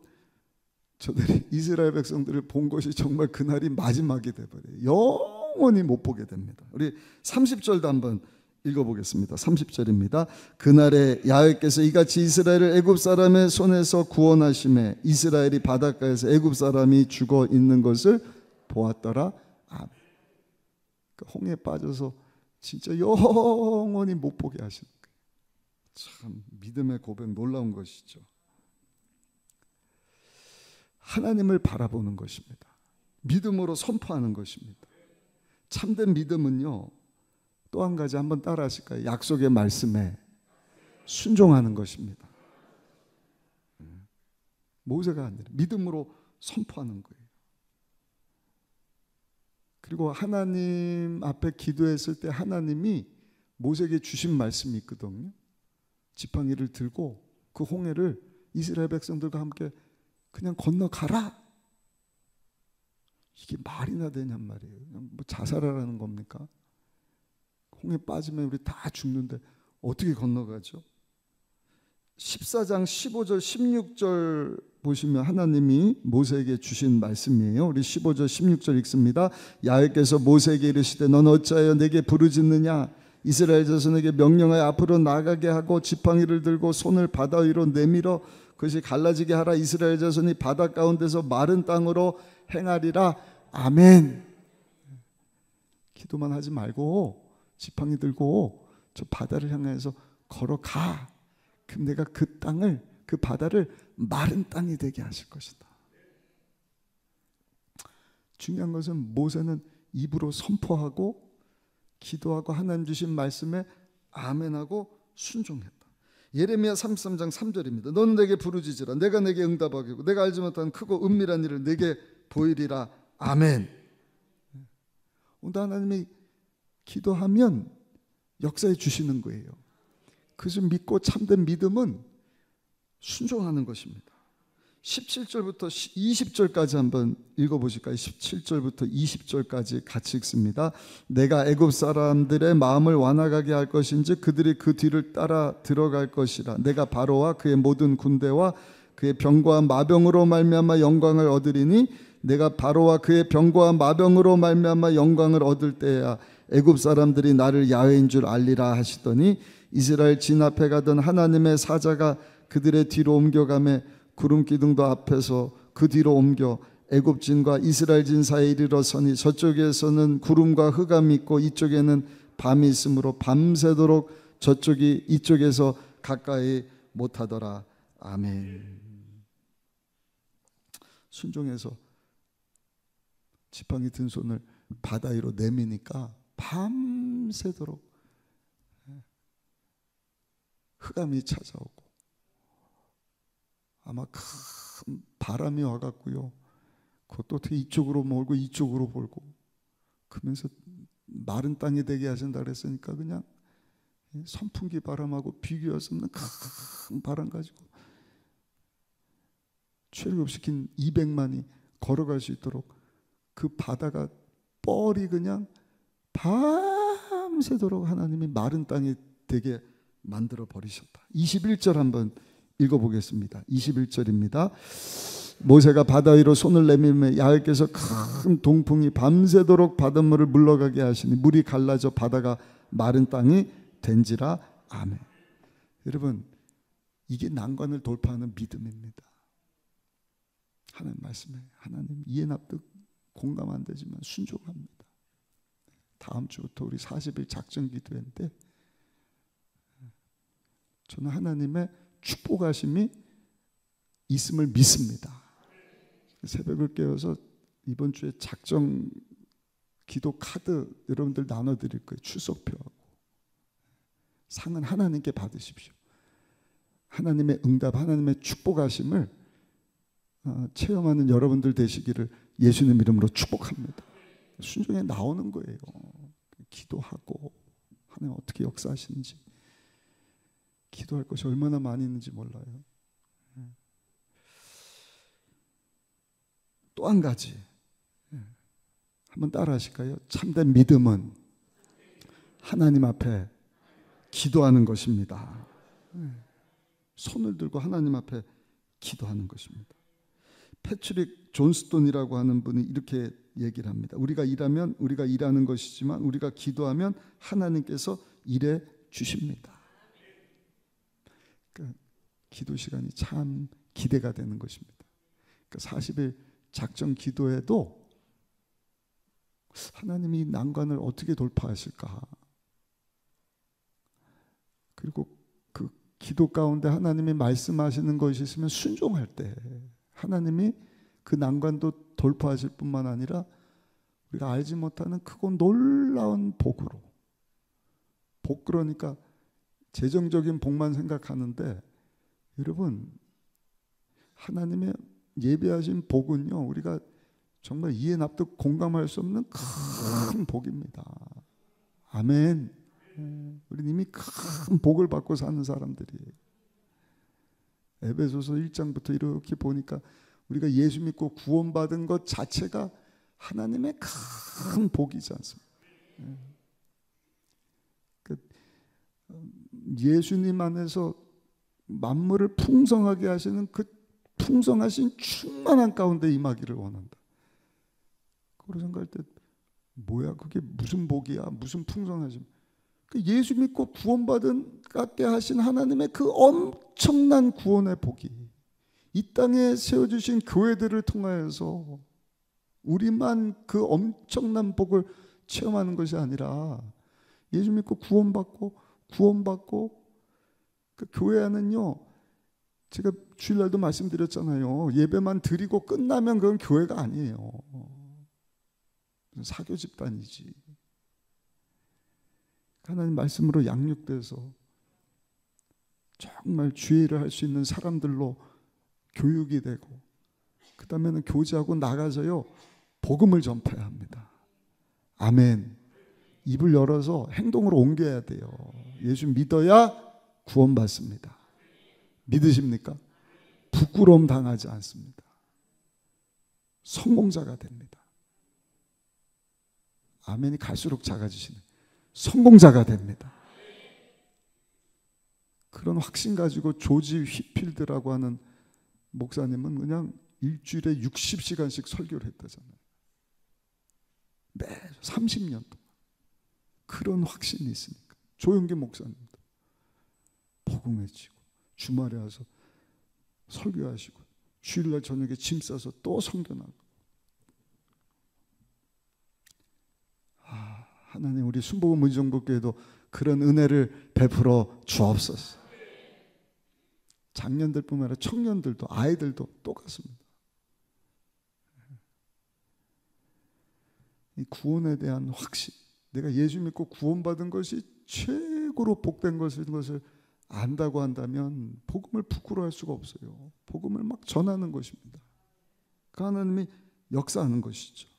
저들이 이스라엘 백성들을 본 것이 정말 그날이 마지막이 돼버려요. 영원히 못 보게 됩니다. 우리 30절도 한번 읽어보겠습니다. 30절입니다. 그날에 야훼께서 이같이 이스라엘을 애굽 사람의 손에서 구원하심에 이스라엘이 바닷가에서 애굽 사람이 죽어 있는 것을 보았더라. 아멘. 그 홍해에 빠져서 진짜 영원히 못 보게 하시는 거예요. 참 믿음의 고백 놀라운 것이죠. 하나님을 바라보는 것입니다. 믿음으로 선포하는 것입니다. 참된 믿음은요, 또 한 가지 한번 따라 하실까요? 약속의 말씀에 순종하는 것입니다. 모세가 아니라 믿음으로 선포하는 거예요. 그리고 하나님 앞에 기도했을 때 하나님이 모세에게 주신 말씀이 있거든요. 지팡이를 들고 그 홍해를 이스라엘 백성들과 함께 그냥 건너가라. 이게 말이나 되냔 말이에요. 그냥 뭐 자살하라는 겁니까? 홍해 빠지면 우리 다 죽는데 어떻게 건너가죠? 14장 15절 16절 보시면 하나님이 모세에게 주신 말씀이에요. 우리 15절 16절 읽습니다. 야훼께서 모세에게 이르시되 넌 어찌하여 내게 부르짖느냐. 이스라엘 자손에게 명령하여 앞으로 나가게 하고 지팡이를 들고 손을 바다 위로 내밀어 그것이 갈라지게 하라. 이스라엘 자손이 바다 가운데서 마른 땅으로 행하리라. 아멘. 기도만 하지 말고 지팡이 들고 저 바다를 향해서 걸어가. 그럼 내가 그 땅을, 그 바다를 마른 땅이 되게 하실 것이다. 중요한 것은 모세는 입으로 선포하고 기도하고 하나님 주신 말씀에 아멘하고 순종했다. 예레미야 33장 3절입니다. 너는 내게 부르짖으라. 내가 내게 응답하겠고 내가 알지 못한 크고 은밀한 일을 내게 보이리라. 아멘. 오늘 하나님이 기도하면 역사해 주시는 거예요. 그것을 믿고 참된 믿음은 순종하는 것입니다. 17절부터 20절까지 한번 읽어보실까요? 17절부터 20절까지 같이 읽습니다. 내가 애굽 사람들의 마음을 완악하게 할 것인지 그들이 그 뒤를 따라 들어갈 것이라. 내가 바로와 그의 모든 군대와 그의 병과 마병으로 말미암아 영광을 얻으리니 내가 바로와 그의 병과 마병으로 말미암아 영광을 얻을 때야 애굽 사람들이 나를 야훼인 줄 알리라 하시더니 이스라엘 진 앞에 가던 하나님의 사자가 그들의 뒤로 옮겨가매 구름 기둥도 앞에서 그 뒤로 옮겨 애굽 진과 이스라엘 진 사이에 이르러서니 저쪽에서는 구름과 흑암이 있고 이쪽에는 밤이 있으므로 밤새도록 저쪽이 이쪽에서 가까이 못하더라. 아멘. 순종해서 지팡이 든 손을 바다 위로 내미니까 밤새도록 흑암이 찾아오고 아마 큰 바람이 와갖고요. 그것도 어떻게 이쪽으로 몰고 이쪽으로 몰고 그러면서 마른 땅이 되게 하신다 그랬으니까 그냥 선풍기 바람하고 비교할 수 없는 큰 바람 가지고 출애굽시킨 200만이 걸어갈 수 있도록 그 바다가 뻘이 그냥 밤새도록 하나님이 마른 땅이 되게 만들어 버리셨다. 21절 한번 읽어보겠습니다. 21절입니다. 모세가 바다 위로 손을 내밀며 야훼께서 큰 동풍이 밤새도록 바닷물을 물러가게 하시니 물이 갈라져 바다가 마른 땅이 된지라. 아멘. 여러분, 이게 난관을 돌파하는 믿음입니다. 하나님 말씀에 하나님 이해 납득 공감 안 되지만 순종합니다. 다음 주부터 우리 40일 작전 기도회인데 저는 하나님의 축복하심이 있음을 믿습니다. 새벽을 깨워서 이번 주에 작정 기도 카드 여러분들 나눠드릴 거예요. 출석표하고 상은 하나님께 받으십시오. 하나님의 응답, 하나님의 축복하심을 체험하는 여러분들 되시기를 예수님 이름으로 축복합니다. 순종에 나오는 거예요. 기도하고 하나님 어떻게 역사하시는지, 기도할 것이 얼마나 많이 있는지 몰라요. 또 한 가지 한번 따라 하실까요? 참된 믿음은 하나님 앞에 기도하는 것입니다. 손을 들고 하나님 앞에 기도하는 것입니다. 패트릭 존스톤이라고 하는 분이 이렇게 얘기를 합니다. 우리가 일하면 우리가 일하는 것이지만 우리가 기도하면 하나님께서 일해 주십니다. 그러니까 기도 시간이 참 기대가 되는 것입니다. 그러니까 40일 작정 기도에도 하나님이 이 난관을 어떻게 돌파하실까? 그리고 그 기도 가운데 하나님이 말씀하시는 것이 있으면 순종할 때 하나님이 그 난관도 돌파하실 뿐만 아니라 우리가 알지 못하는 크고 놀라운 복으로, 복 그러니까 재정적인 복만 생각하는데 여러분 하나님의 예비하신 복은요 우리가 정말 이해 납득 공감할 수 없는 큰 복입니다. 아멘. 우리 이미 큰 복을 받고 사는 사람들이에요. 에베소서 1장부터 이렇게 보니까 우리가 예수 믿고 구원받은 것 자체가 하나님의 큰 복이지 않습니까? 예수님 안에서 만물을 풍성하게 하시는 그 풍성하신 충만한 가운데 임하기를 원한다. 그런 생각할 때 뭐야 그게 무슨 복이야, 무슨 풍성하심. 예수 믿고 구원받은 갖게 하신 하나님의 그 엄청난 구원의 복이 이 땅에 세워주신 교회들을 통하여서 우리만 그 엄청난 복을 체험하는 것이 아니라 예수 믿고 구원받고 그 교회 안은요 제가 주일날도 말씀드렸잖아요. 예배만 드리고 끝나면 그건 교회가 아니에요. 사교 집단이지. 하나님 말씀으로 양육돼서 정말 주의를 할 수 있는 사람들로 교육이 되고 그 다음에는 교제하고 나가서요 복음을 전파해야 합니다. 아멘. 입을 열어서 행동으로 옮겨야 돼요. 예수 믿어야 구원받습니다. 믿으십니까? 부끄러움 당하지 않습니다. 성공자가 됩니다. 아멘이 갈수록 작아지시네. 성공자가 됩니다. 그런 확신 가지고 조지 휘필드라고 하는 목사님은 그냥 일주일에 60시간씩 설교를 했다잖아요. 매 30년 동안. 그런 확신이 있으니까. 조영기 목사님도 복음해지고 주말에 와서 설교하시고 주일날 저녁에 짐 싸서 또 성전하고. 하나님 우리 순복음 의정부교회도 그런 은혜를 베풀어 주옵소서. 장년들뿐만 아니라 청년들도 아이들도 똑같습니다. 이 구원에 대한 확신, 내가 예수 믿고 구원받은 것이 최고로 복된 것을 안다고 한다면 복음을 부끄러워할 수가 없어요. 복음을 막 전하는 것입니다. 그 하나님이 역사하는 것이죠.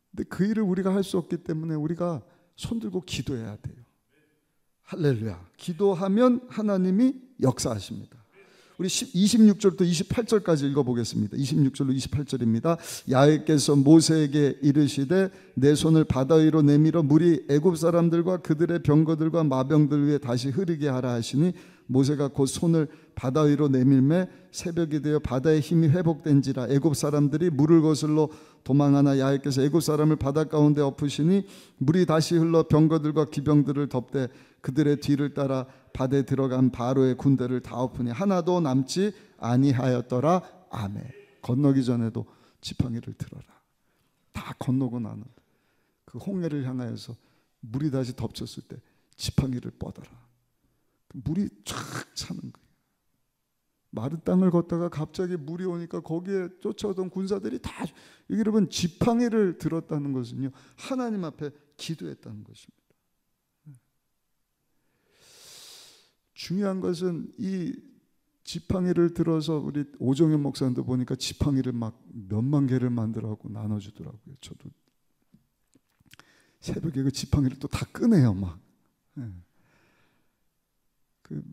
근데 그 일을 우리가 할 수 없기 때문에 우리가 손들고 기도해야 돼요. 할렐루야. 기도하면 하나님이 역사하십니다. 우리 26절부터 28절까지 읽어보겠습니다. 26절로 28절입니다. 야훼께서 모세에게 이르시되 내 손을 바다 위로 내밀어 물이 애굽 사람들과 그들의 병거들과 마병들 위에 다시 흐르게 하라 하시니 모세가 곧 손을 바다 위로 내밀매 새벽이 되어 바다의 힘이 회복된지라 애굽 사람들이 물을 거슬러 도망하나 야훼께서 애굽 사람을 바다 가운데 엎으시니 물이 다시 흘러 병거들과 기병들을 덮되 그들의 뒤를 따라 바다에 들어간 바로의 군대를 다 엎으니 하나도 남지 아니하였더라. 아멘. 건너기 전에도 지팡이를 들어라. 다 건너고 나는 그 홍해를 향하여서 물이 다시 덮쳤을 때 지팡이를 뻗어라. 물이 쫙 차는 거예요. 마른 땅을 걷다가 갑자기 물이 오니까 거기에 쫓아오던 군사들이 다 여러분 지팡이를 들었다는 것은요 하나님 앞에 기도했다는 것입니다. 중요한 것은 이 지팡이를 들어서 우리 오정현 목사님도 보니까 지팡이를 막 몇만 개를 만들어갖고 나눠주더라고요. 저도 새벽에 그 지팡이를 또 다 끄네요. 막 그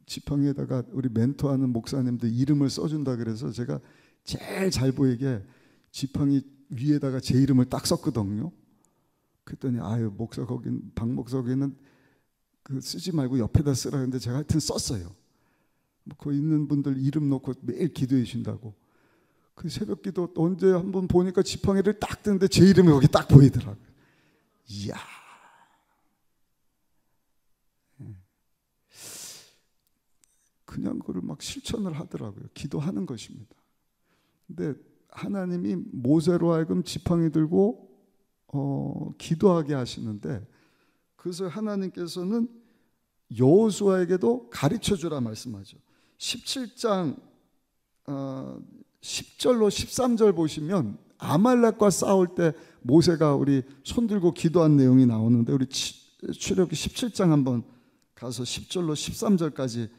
지팡이에다가 우리 멘토하는 목사님들 이름을 써준다 그래서 제가 제일 잘 보이게 지팡이 위에다가 제 이름을 딱 썼거든요. 그랬더니 아유 목사 거긴 박 목사 거기는 그 쓰지 말고 옆에다 쓰라 했는데 제가 하여튼 썼어요. 거기 있는 분들 이름 놓고 매일 기도해 주신다고. 그 새벽 기도 언제 한번 보니까 지팡이를 딱 뜨는데 제 이름이 거기 딱 보이더라고요. 이야. 그냥 그걸 막 실천을 하더라고요. 기도하는 것입니다. 근데 하나님이 모세로 하여금 지팡이 들고 기도하게 하시는데 그래서 하나님께서는 여호수아에게도 가르쳐주라 말씀하죠. 17장 10절로 13절 보시면 아말렉과 싸울 때 모세가 우리 손 들고 기도한 내용이 나오는데 우리 출애굽기 17장 한번 가서 10절로 13절까지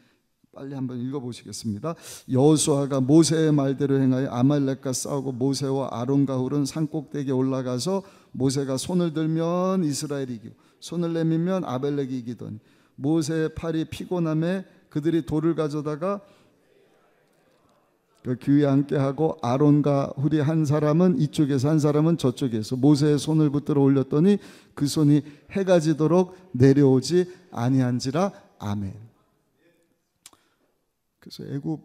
빨리 한번 읽어보시겠습니다. 여호수아가 모세의 말대로 행하여 아말렉과 싸우고 모세와 아론과 훌은 산꼭대기에 올라가서 모세가 손을 들면 이스라엘이 이기고 손을 내밀면 아벨렉이 이기더니 모세의 팔이 피곤함에 그들이 돌을 가져다가 그 귀에 앉게 하고 아론과 훌이 한 사람은 이쪽에서 한 사람은 저쪽에서 모세의 손을 붙들어 올렸더니 그 손이 해가 지도록 내려오지 아니한지라. 아멘. 그래서 애굽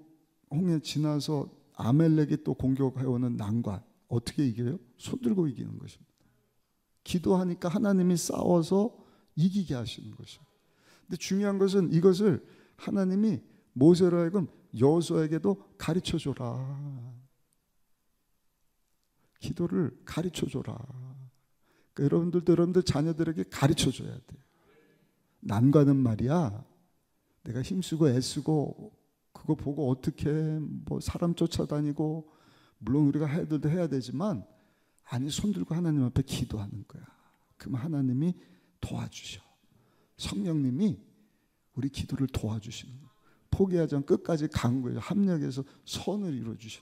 홍해 지나서 아멜렉이 또 공격해오는 난관 어떻게 이겨요? 손 들고 이기는 것입니다. 기도하니까 하나님이 싸워서 이기게 하시는 것입니다. 근데 중요한 것은 이것을 하나님이 모세로 하여금 여호수아에게도 가르쳐줘라. 기도를 가르쳐줘라. 그러니까 여러분들도 여러분들 자녀들에게 가르쳐줘야 돼요. 난관은 말이야 내가 힘쓰고 애쓰고 그거 보고 어떻게 뭐 사람 쫓아다니고 물론 우리가 해야 되지만 아니 손 들고 하나님 앞에 기도하는 거야. 그러면 하나님이 도와주셔. 성령님이 우리 기도를 도와주시는 거야. 포기하지 않고 끝까지 강구해서 합력해서 선을 이루어주셔.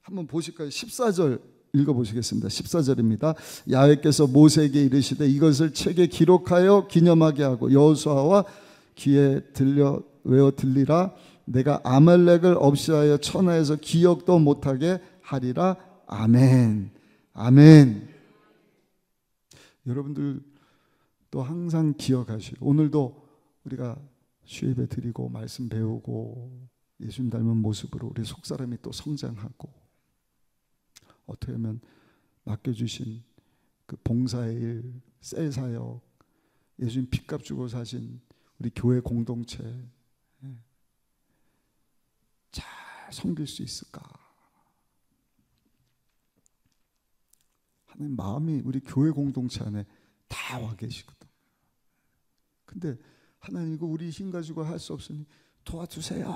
한번 보실까요? 14절 읽어보시겠습니다. 14절입니다. 야훼께서 모세에게 이르시되 이것을 책에 기록하여 기념하게 하고 여호수아와 귀에 외어 들리라. 내가 아말렉을 없이하여 천하에서 기억도 못하게 하리라. 아멘. 아멘. 여러분들도 항상 기억하시고 오늘도 우리가 수예배 드리고 말씀 배우고 예수님 닮은 모습으로 우리 속사람이 또 성장하고 어떻게 하면 맡겨주신 그 봉사의 일, 셀사역, 예수님 핏값 주고 사신 우리 교회 공동체 잘 섬길 수 있을까? 하나님 마음이 우리 교회 공동체 안에 다 와 계시거든. 근데 하나님 이거 우리 힘 가지고 할 수 없으니 도와주세요.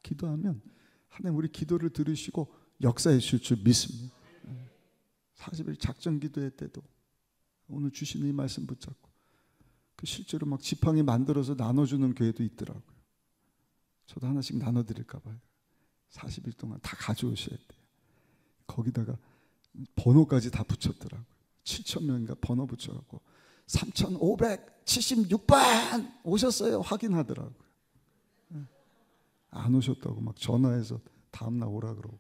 기도하면 하나님 우리 기도를 들으시고 역사해 주실 줄 믿습니다. 40일 작전 기도회 때도 오늘 주시는 이 말씀 붙잡고 그 실제로 막 지팡이 만들어서 나눠주는 교회도 있더라고요. 저도 하나씩 나눠드릴까 봐요. 40일 동안 다 가져오셔야 돼요. 거기다가 번호까지 다 붙였더라고요. 7,000명인가 번호 붙여갖고 3,576번 오셨어요 확인하더라고요. 안 오셨다고 막 전화해서 다음날 오라 그러고.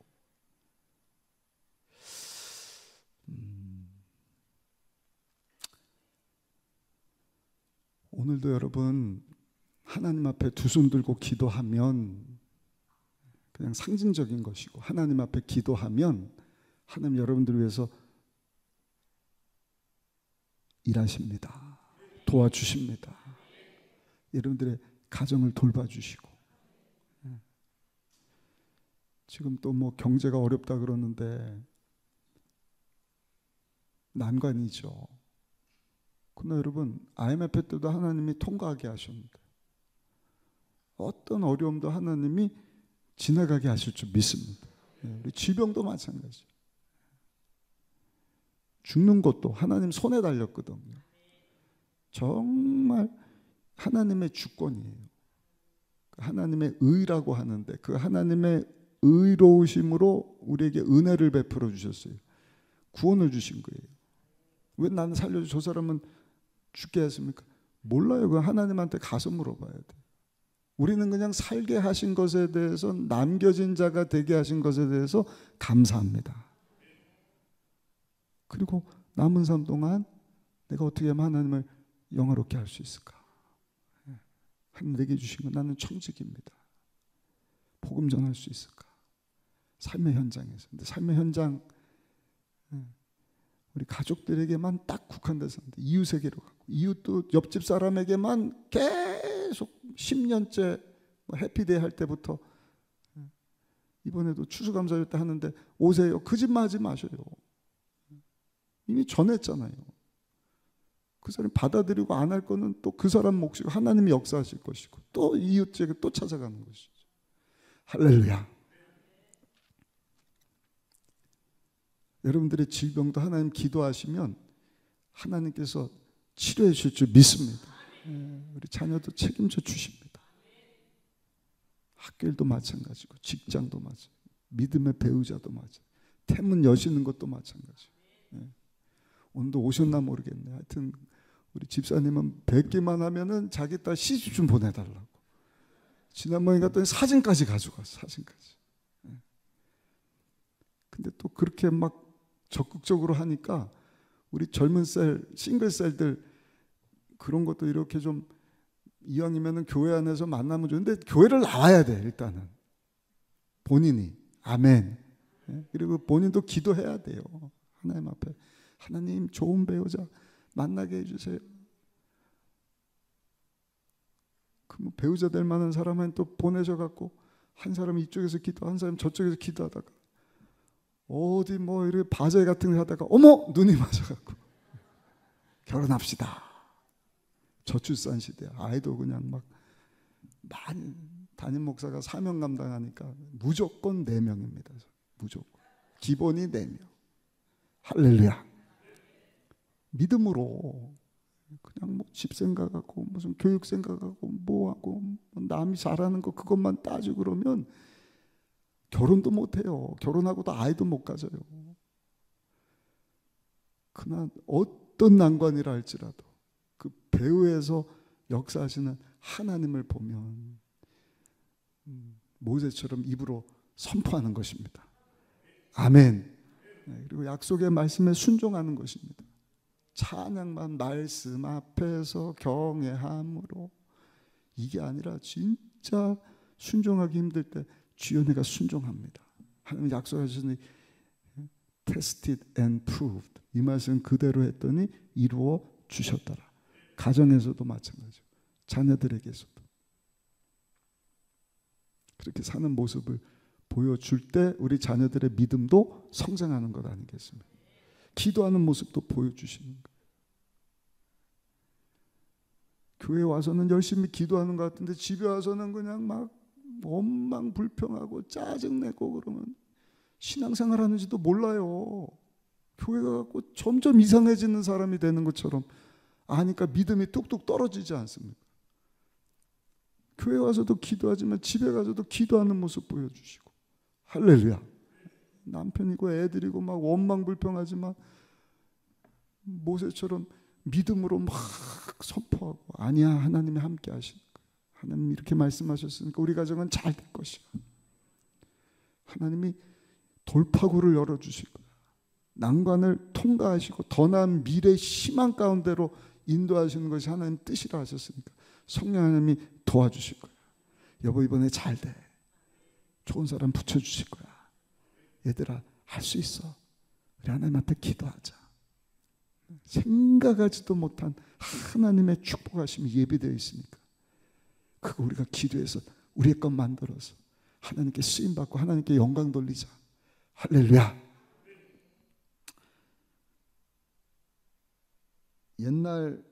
오늘도 여러분 하나님 앞에 두 손 들고 기도하면 그냥 상징적인 것이고 하나님 앞에 기도하면 하나님 여러분들 위해서 일하십니다. 도와주십니다. 여러분들의 가정을 돌봐주시고 지금 또 뭐 경제가 어렵다 그러는데 난관이죠. 그러나 여러분 IMF 때도 하나님이 통과하게 하셨는데 어떤 어려움도 하나님이 지나가게 하실 줄 믿습니다. 우리 질병도 마찬가지예요. 죽는 것도 하나님 손에 달렸거든요. 정말 하나님의 주권이에요. 하나님의 의라고 하는데 그 하나님의 의로우심으로 우리에게 은혜를 베풀어 주셨어요. 구원을 주신 거예요. 왜 나는 살려줘 저 사람은 죽게 했습니까? 몰라요. 그 하나님한테 가서 물어봐야 돼. 우리는 그냥 살게 하신 것에 대해서 남겨진 자가 되게 하신 것에 대해서 감사합니다. 그리고 남은 삶 동안 내가 어떻게 하면 하나님을 영화롭게 할 수 있을까? 하나님 내게 주신 건 나는 청직입니다. 복음 전할 수 있을까? 삶의 현장에서. 근데 삶의 현장 우리 가족들에게만 딱 국한돼서 이웃에게로 가고 이웃도 옆집 사람에게만 계속 10년째 해피데이 할 때부터 이번에도 추수감사절 때 하는데 오세요. 그 집만 하지 마셔요. 이미 전했잖아요. 그 사람이 받아들이고 안 할 거는 또 그 사람 몫이고 하나님이 역사하실 것이고 또 이웃에게 또 찾아가는 것이죠. 할렐루야. 여러분들의 질병도 하나님 기도하시면 하나님께서 치료해 주실 줄 믿습니다. 우리 자녀도 책임져 주십니다. 학교도 마찬가지고 직장도 마찬가지고 믿음의 배우자도 마찬가지고 태문 여시는 것도 마찬가지고 오늘도 오셨나 모르겠네. 하여튼 우리 집사님은 뵙기만 하면은 자기 딸 시집 좀 보내달라고. 지난번에 갔더니 사진까지 가져갔어. 사진까지. 근데 또 그렇게 막 적극적으로 하니까 우리 젊은 셀, 싱글셀들 그런 것도 이렇게 좀 이왕이면은 교회 안에서 만나면 좋은데 교회를 나와야 돼. 일단은 본인이 아멘. 그리고 본인도 기도해야 돼요. 하나님 앞에 하나님 좋은 배우자 만나게 해주세요. 그럼 배우자 될 만한 사람은 또 보내셔갖고 한 사람 이쪽에서 기도, 한 사람 저쪽에서 기도하다가 어디 뭐 이렇게 바제 같은 거 하다가 어머 눈이 맞아갖고 결혼합시다. 저출산 시대 아이도 그냥 막 많이 담임 목사가 사명 감당하니까 무조건 4명입니다. 무조건 기본이 4명. 할렐루야. 믿음으로 그냥 뭐 집 생각하고 무슨 교육 생각하고 뭐하고 남이 잘하는 거 그것만 따지고 그러면 결혼도 못해요. 결혼하고도 아이도 못 가져요. 그러나 어떤 난관이라 할지라도 그 배후에서 역사하시는 하나님을 보면 모세처럼 입으로 선포하는 것입니다. 아멘. 그리고 약속의 말씀에 순종하는 것입니다. 찬양만 말씀 앞에서 경외함으로 이게 아니라 진짜 순종하기 힘들 때 주여 내가 순종합니다. 하나님 약속하셨으니 tested and proved 이 말씀 그대로 했더니 이루어 주셨더라. 가정에서도 마찬가지고 자녀들에게서도 그렇게 사는 모습을 보여줄 때 우리 자녀들의 믿음도 성장하는 것 아니겠습니까? 기도하는 모습도 보여주시는 거예요. 교회 와서는 열심히 기도하는 것 같은데 집에 와서는 그냥 막 원망불평하고 짜증내고 그러면 신앙생활 하는지도 몰라요. 교회 가고 점점 이상해지는 사람이 되는 것처럼 아니까 믿음이 뚝뚝 떨어지지 않습니까? 교회 와서도 기도하지만 집에 가서도 기도하는 모습 보여주시고 할렐루야. 남편이고 애들이고 막 원망불평하지만 모세처럼 믿음으로 막 선포하고 아니야 하나님이 함께 하시니까 하나님 이렇게 말씀하셨으니까 우리 가정은 잘 될 것이야. 하나님이 돌파구를 열어주실 거야. 난관을 통과하시고 더 나은 미래 희망 가운데로 인도하시는 것이 하나님 뜻이라 하셨으니까 성령 하나님이 도와주실 거야. 여보 이번에 잘 돼. 좋은 사람 붙여주실 거야. 얘들아 할 수 있어. 우리 하나님한테 기도하자. 생각하지도 못한 하나님의 축복하심이 예비되어 있으니까 그거 우리가 기도해서 우리의 것 만들어서 하나님께 쓰임받고 하나님께 영광 돌리자. 할렐루야. 옛날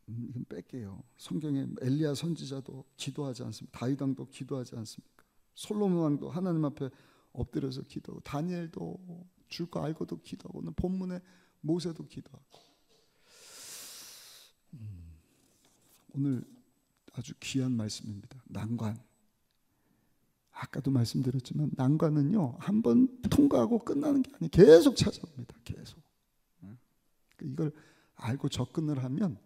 이건 뺄게요. 성경에 엘리야 선지자도 기도하지 않습니까? 다윗 왕도 기도하지 않습니까? 솔로몬 왕도 하나님 앞에 엎드려서 기도하고 다니엘도 줄 거 알고도 기도하고 오늘 본문에 모세도 기도하고 오늘 아주 귀한 말씀입니다. 난관. 아까도 말씀드렸지만 난관은요, 한번 통과하고 끝나는 게 아니에요. 계속 찾아옵니다. 계속. 이걸 알고 접근을 하면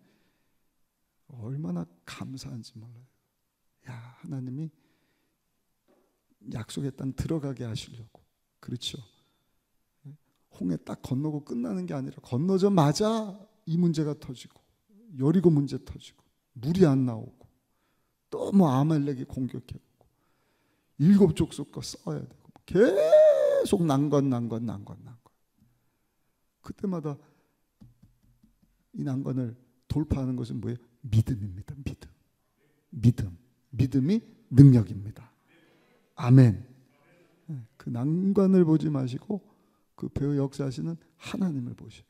얼마나 감사한지 몰라요. 야, 하나님이 약속의 땅 들어가게 하시려고. 그렇죠. 홍해 딱 건너고 끝나는 게 아니라 건너자마자 이 문제가 터지고 여리고 문제 터지고 물이 안 나오고 또 뭐 아말렉이 공격해오고 7 족속과 싸워야 되고 계속 난관. 그때마다 이 난관을 돌파하는 것은 뭐예요? 믿음입니다. 믿음이 능력입니다. 아멘. 그 난관을 보지 마시고 그 배후 역사하시는 하나님을 보셔요.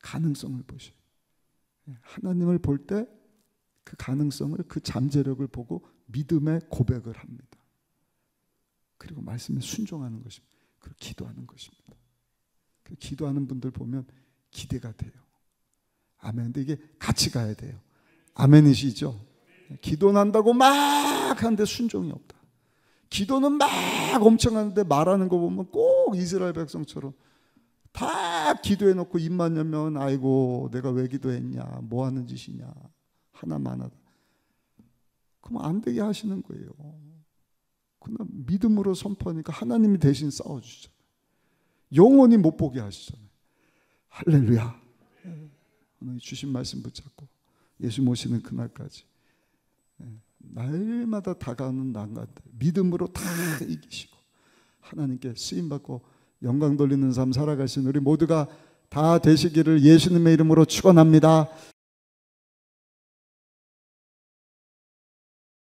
가능성을 보셔요. 하나님을 볼 때 그 가능성을, 그 잠재력을 보고 믿음의 고백을 합니다. 그리고 말씀에 순종하는 것입니다. 그리고 기도하는 것입니다. 그 기도하는 분들 보면 기대가 돼요. 아멘. 근데 이게 같이 가야 돼요. 아멘이시죠? 기도 난다고 막 하는데 순종이 없다. 기도는 막 엄청 하는데 말하는 거 보면 꼭 이스라엘 백성처럼 다 기도해놓고 입만 열면 아이고 내가 왜 기도했냐, 뭐 하는 짓이냐, 하나만 하다. 그럼 안 되게 하시는 거예요. 그러나 믿음으로 선포하니까 하나님이 대신 싸워주잖아요. 영원히 못 보게 하시잖아요. 할렐루야. 오늘 주신 말씀 붙잡고 예수 모시는 그날까지 날마다 다가오는 난관들 믿음으로 다 이기시고 하나님께 쓰임받고 영광 돌리는 삶 살아가신 우리 모두가 다 되시기를 예수님의 이름으로 축원합니다.